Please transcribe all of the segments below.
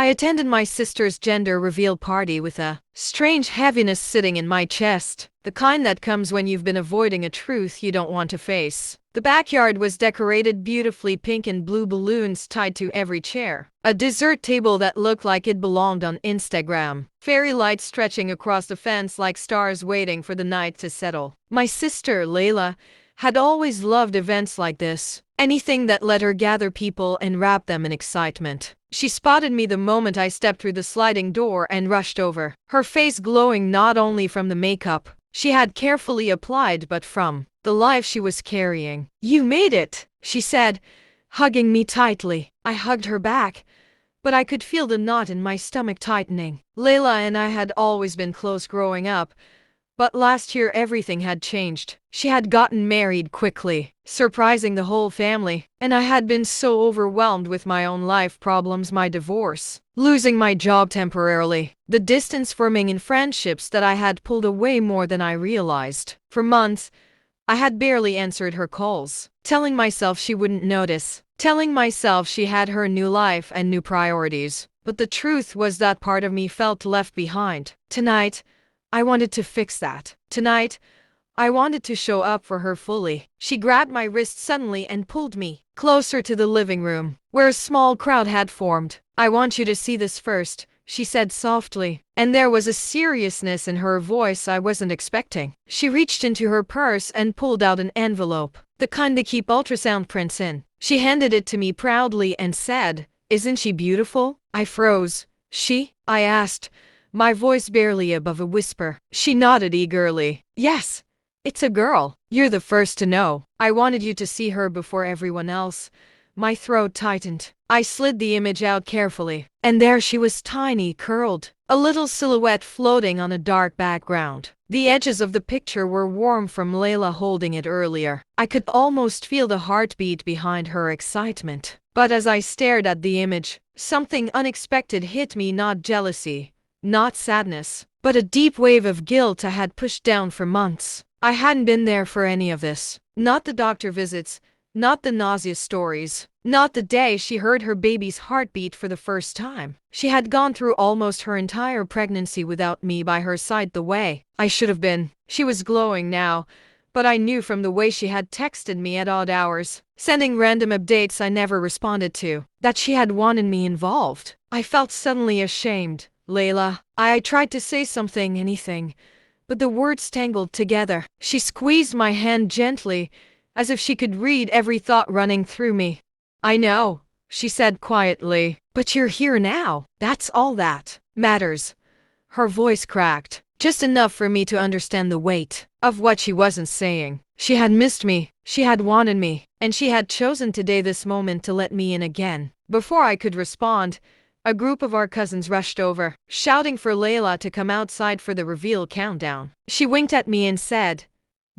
I attended my sister's gender reveal party with a strange heaviness sitting in my chest, the kind that comes when you've been avoiding a truth you don't want to face. The backyard was decorated beautifully, pink and blue balloons tied to every chair. A dessert table that looked like it belonged on Instagram. Fairy lights stretching across the fence like stars waiting for the night to settle. My sister, Layla, had always loved events like this. Anything that let her gather people and wrap them in excitement. She spotted me the moment I stepped through the sliding door and rushed over, her face glowing not only from the makeup she had carefully applied but from the life she was carrying. "You made it," she said, hugging me tightly. I hugged her back, but I could feel the knot in my stomach tightening. Layla and I had always been close growing up, but last year everything had changed. She had gotten married quickly, surprising the whole family, and I had been so overwhelmed with my own life problems, my divorce, losing my job temporarily, the distance forming in friendships that I had pulled away more than I realized. For months, I had barely answered her calls, telling myself she wouldn't notice, telling myself she had her new life and new priorities. But the truth was that part of me felt left behind. Tonight, I wanted to fix that. Tonight, I wanted to show up for her fully. She grabbed my wrist suddenly and pulled me closer to the living room, where a small crowd had formed. "I want you to see this first," she said softly, and there was a seriousness in her voice I wasn't expecting. She reached into her purse and pulled out an envelope, the kind to keep ultrasound prints in. She handed it to me proudly and said, "Isn't she beautiful?" I froze. "She?" I asked, my voice barely above a whisper. She nodded eagerly. "Yes, it's a girl. You're the first to know. I wanted you to see her before everyone else." My throat tightened. I slid the image out carefully, and there she was, tiny, curled, a little silhouette floating on a dark background. The edges of the picture were warm from Layla holding it earlier. I could almost feel the heartbeat behind her excitement. But as I stared at the image, something unexpected hit me, not jealousy, not sadness, but a deep wave of guilt I had pushed down for months. I hadn't been there for any of this. Not the doctor visits, not the nausea stories, not the day she heard her baby's heartbeat for the first time. She had gone through almost her entire pregnancy without me by her side the way I should have been. She was glowing now, but I knew from the way she had texted me at odd hours, sending random updates I never responded to, that she had wanted me involved. I felt suddenly ashamed. "Layla," I tried to say something, anything, but the words tangled together. She squeezed my hand gently, as if she could read every thought running through me. "I know," she said quietly, "but you're here now. That's all that matters." Her voice cracked, just enough for me to understand the weight of what she wasn't saying. She had missed me, she had wanted me, and she had chosen today, this moment, to let me in again. Before I could respond, a group of our cousins rushed over, shouting for Layla to come outside for the reveal countdown. She winked at me and said,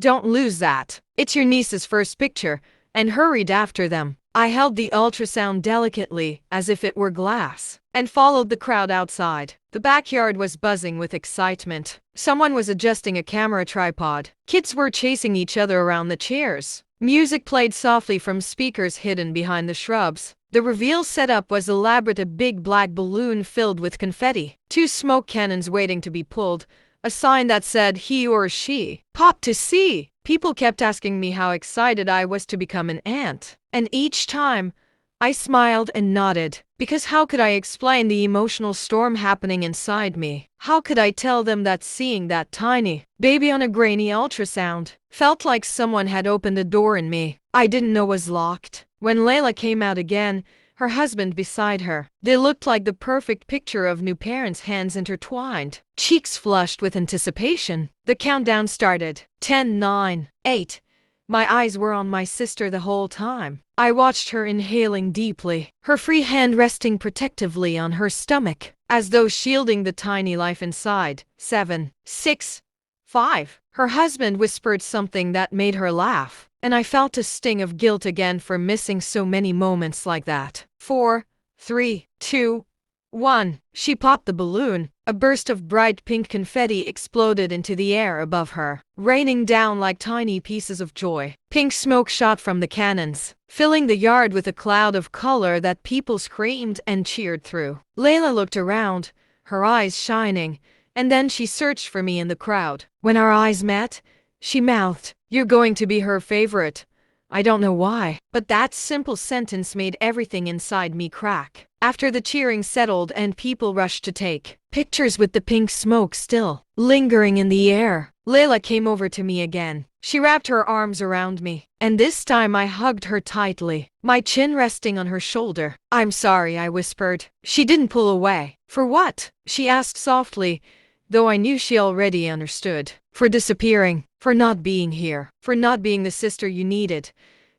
"Don't lose that. It's your niece's first picture," and hurried after them. I held the ultrasound delicately, as if it were glass, and followed the crowd outside. The backyard was buzzing with excitement. Someone was adjusting a camera tripod. Kids were chasing each other around the chairs. Music played softly from speakers hidden behind the shrubs. The reveal setup was elaborate, a big black balloon filled with confetti, 2 smoke cannons waiting to be pulled, a sign that said he or she popped to see. People kept asking me how excited I was to become an aunt, and each time, I smiled and nodded, because how could I explain the emotional storm happening inside me? How could I tell them that seeing that tiny baby on a grainy ultrasound felt like someone had opened a door in me I didn't know was locked? When Layla came out again, her husband beside her, they looked like the perfect picture of new parents, hands intertwined, cheeks flushed with anticipation. The countdown started. 10, 9, 8. My eyes were on my sister the whole time. I watched her inhaling deeply, her free hand resting protectively on her stomach, as though shielding the tiny life inside. 7, 6, 5. Her husband whispered something that made her laugh, and I felt a sting of guilt again for missing so many moments like that. 4, 3, 2, 1. She popped the balloon. A burst of bright pink confetti exploded into the air above her, raining down like tiny pieces of joy. Pink smoke shot from the cannons, filling the yard with a cloud of color that people screamed and cheered through. Layla looked around, her eyes shining, and then she searched for me in the crowd. When our eyes met, she mouthed, "You're going to be her favorite." I don't know why, but that simple sentence made everything inside me crack. After the cheering settled and people rushed to take pictures with the pink smoke still lingering in the air, Layla came over to me again. She wrapped her arms around me, and this time I hugged her tightly, my chin resting on her shoulder. "I'm sorry," I whispered. She didn't pull away. "For what?" she asked softly, though I knew she already understood. "For disappearing, for not being here, for not being the sister you needed."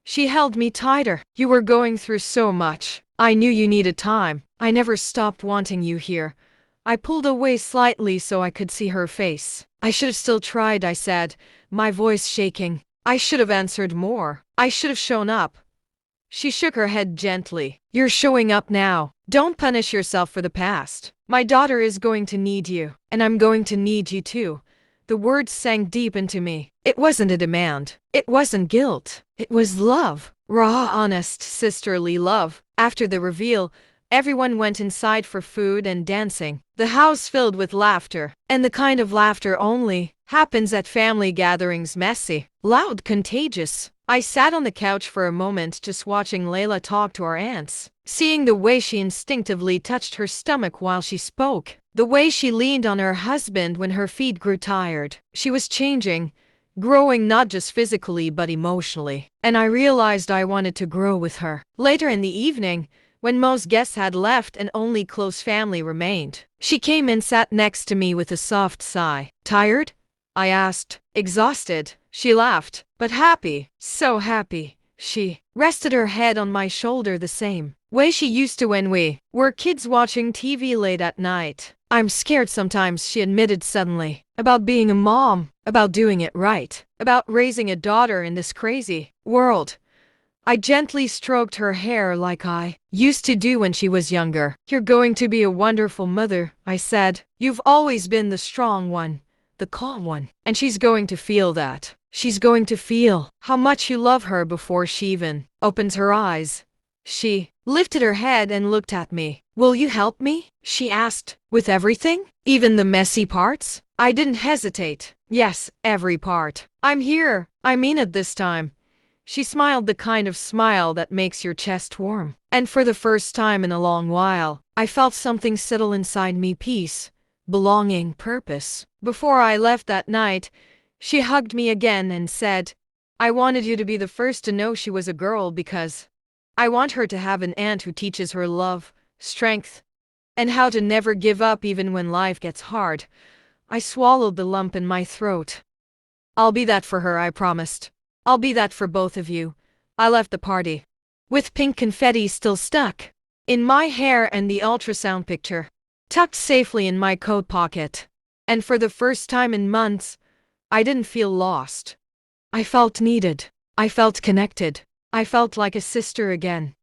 She held me tighter. "You were going through so much. I knew you needed time. I never stopped wanting you here." I pulled away slightly so I could see her face. "I should have still tried," I said, my voice shaking. "I should have answered more. I should have shown up." She shook her head gently. "You're showing up now. Don't punish yourself for the past. My daughter is going to need you, and I'm going to need you too." The words sank deep into me. It wasn't a demand. It wasn't guilt. It was love. Raw, honest, sisterly love. After the reveal, everyone went inside for food and dancing. The house filled with laughter, and the kind of laughter only happens at family gatherings, messy, loud, contagious. I sat on the couch for a moment just watching Layla talk to our aunts, seeing the way she instinctively touched her stomach while she spoke, the way she leaned on her husband when her feet grew tired. She was changing, growing not just physically but emotionally, and I realized I wanted to grow with her. Later in the evening, when most guests had left and only close family remained, she came and sat next to me with a soft sigh. "Tired?" I asked. "Exhausted." She laughed. "But happy. So happy." She rested her head on my shoulder the same way she used to when we were kids watching TV late at night. "I'm scared sometimes," she admitted suddenly. "About being a mom, about doing it right, about raising a daughter in this crazy world." I gently stroked her hair like I used to do when she was younger. "You're going to be a wonderful mother," I said. "You've always been the strong one, the calm one, and she's going to feel that. She's going to feel how much you love her before she even opens her eyes." She lifted her head and looked at me. "Will you help me?" she asked. "With everything? Even the messy parts?" I didn't hesitate. "Yes, every part. I'm here. I mean it this time." She smiled, the kind of smile that makes your chest warm. And for the first time in a long while, I felt something settle inside me, peace, belonging, purpose. Before I left that night, she hugged me again and said, "I wanted you to be the first to know she was a girl because I want her to have an aunt who teaches her love, strength, and how to never give up even when life gets hard." I swallowed the lump in my throat. "I'll be that for her," I promised. "I'll be that for both of you." I left the party with pink confetti still stuck in my hair and the ultrasound picture tucked safely in my coat pocket. And for the first time in months, I didn't feel lost. I felt needed. I felt connected. I felt like a sister again.